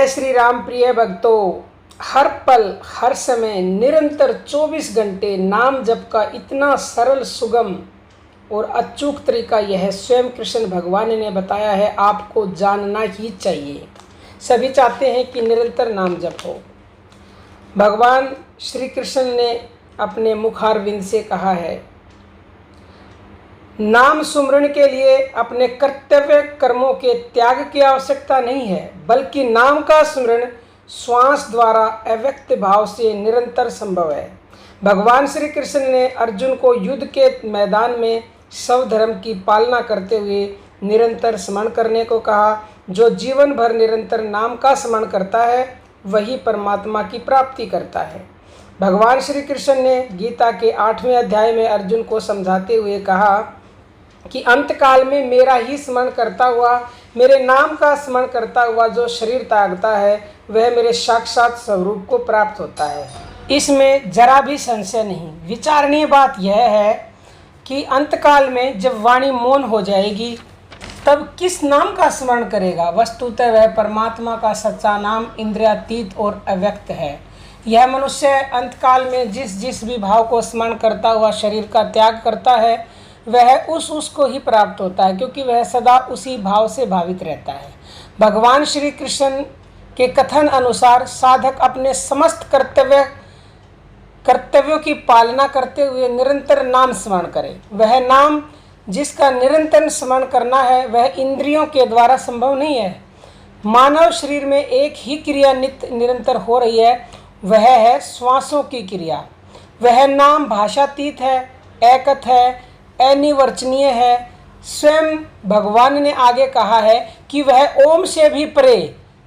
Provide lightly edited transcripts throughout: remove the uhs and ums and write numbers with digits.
जय श्री राम प्रिय भक्तों। हर पल हर समय निरंतर 24 घंटे नाम जप का इतना सरल, सुगम और अचूक तरीका यह स्वयं कृष्ण भगवान ने बताया है। आपको जानना ही चाहिए। सभी चाहते हैं कि निरंतर नाम जप हो। भगवान श्री कृष्ण ने अपने मुखारविंद से कहा है, नाम सुमरण के लिए अपने कर्तव्य कर्मों के त्याग की आवश्यकता नहीं है, बल्कि नाम का स्मरण श्वास द्वारा अव्यक्त भाव से निरंतर संभव है। भगवान श्री कृष्ण ने अर्जुन को युद्ध के मैदान में स्वधर्म की पालना करते हुए निरंतर स्मरण करने को कहा। जो जीवन भर निरंतर नाम का स्मरण करता है वही परमात्मा की प्राप्ति करता है। भगवान श्री कृष्ण ने गीता के 8वें अध्याय में अर्जुन को समझाते हुए कहा कि अंत काल में मेरा ही स्मरण करता हुआ, मेरे नाम का स्मरण करता हुआ जो शरीर त्यागता है वह मेरे साक्षात स्वरूप को प्राप्त होता है। इसमें जरा भी संशय नहीं। विचारणीय बात यह है कि अंत काल में जब वाणी मौन हो जाएगी तब किस नाम का स्मरण करेगा। वस्तुतः वह परमात्मा का सच्चा नाम इंद्रियातीत और अव्यक्त है। यह मनुष्य अंत काल में जिस जिस भी भाव को स्मरण करता हुआ शरीर का त्याग करता है वह उसको ही प्राप्त होता है, क्योंकि वह सदा उसी भाव से भावित रहता है। भगवान श्री कृष्ण के कथन अनुसार साधक अपने समस्त कर्तव्यों की पालना करते हुए निरंतर नाम स्मरण करे। वह नाम जिसका निरंतर स्मरण करना है वह इंद्रियों के द्वारा संभव नहीं है। मानव शरीर में एक ही क्रिया नित्य निरंतर हो रही है, वह है श्वासों की क्रिया। वह नाम भाषातीत है, एकत है, अनिर्वचनीय है। स्वयं भगवान ने आगे कहा है कि वह ओम से भी परे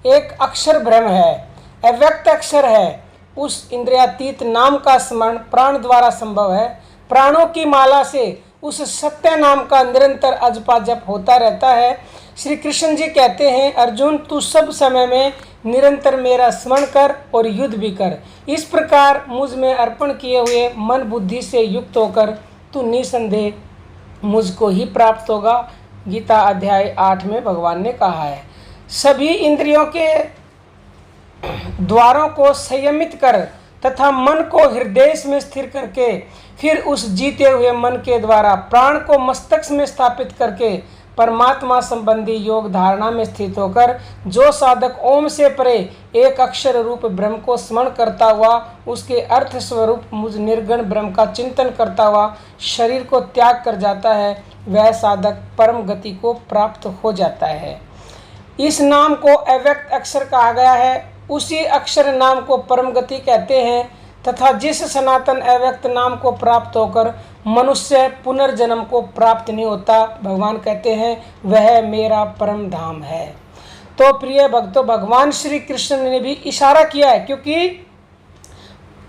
एक अक्षर ब्रह्म है, अव्यक्त अक्षर है। उस इंद्रियातीत नाम का स्मरण प्राण द्वारा संभव है। प्राणों की माला से उस सत्य नाम का निरंतर अजपा जप होता रहता है। श्री कृष्ण जी कहते हैं, अर्जुन तू सब समय में निरंतर मेरा स्मरण कर और युद्ध भी कर। इस प्रकार मुझ में अर्पण किए हुए मन बुद्धि से युक्त होकर तू निसंदेह मुझको ही प्राप्त होगा। गीता अध्याय 8 में भगवान ने कहा है, सभी इंद्रियों के द्वारों को संयमित कर तथा मन को हृदय में स्थिर करके फिर उस जीते हुए मन के द्वारा प्राण को मस्तक में स्थापित करके परमात्मा संबंधी योग धारणा में स्थित होकर जो साधक ओम से परे एक अक्षर रूप ब्रह्म को स्मरण करता हुआ उसके अर्थ स्वरूप मुझ निर्गुण ब्रह्म का चिंतन करता हुआ शरीर को त्याग कर जाता है, वह साधक परम गति को प्राप्त हो जाता है। इस नाम को अव्यक्त अक्षर कहा गया है। उसी अक्षर नाम को परम गति कहते हैं तथा जिस सनातन अव्यक्त नाम को प्राप्त होकर मनुष्य पुनर्जन्म को प्राप्त नहीं होता, भगवान कहते हैं वह मेरा परम धाम है। तो प्रिय भक्तों, भगवान श्री कृष्ण ने भी इशारा किया है, क्योंकि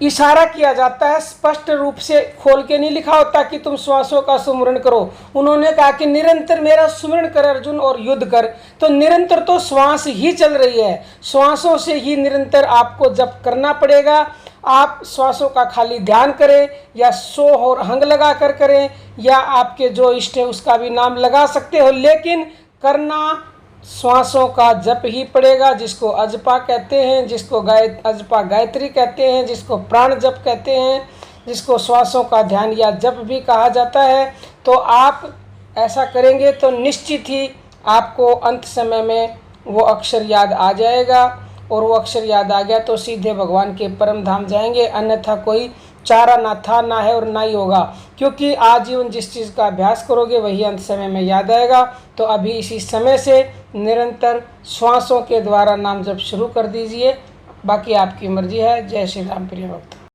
इशारा किया जाता है, स्पष्ट रूप से खोल के नहीं लिखा होता कि तुम श्वासों का सुमरण करो। उन्होंने कहा कि निरंतर मेरा सुमरण कर अर्जुन और युद्ध कर। तो निरंतर तो श्वास ही चल रही है, श्वासों से ही निरंतर आपको जप करना पड़ेगा। आप श्वासों का खाली ध्यान करें या सो और हंग लगा कर करें या आपके जो इष्ट है उसका भी नाम लगा सकते हो, लेकिन करना श्वासों का जप ही पड़ेगा, जिसको अजपा कहते हैं, जिसको अजपा गायत्री कहते हैं, जिसको प्राण जप कहते हैं, जिसको श्वासों का ध्यान या जप भी कहा जाता है। तो आप ऐसा करेंगे तो निश्चित ही आपको अंत समय में वो अक्षर याद आ जाएगा, और वो अक्षर याद आ गया तो सीधे भगवान के परम धाम जाएंगे। अन्यथा कोई चारा ना था, ना है और ना ही होगा, क्योंकि आजीवन जिस चीज़ का अभ्यास करोगे वही अंत समय में याद आएगा। तो अभी इसी समय से निरंतर श्वासों के द्वारा नाम जप शुरू कर दीजिए। बाकी आपकी मर्जी है। जय श्री राम प्रिय भक्त।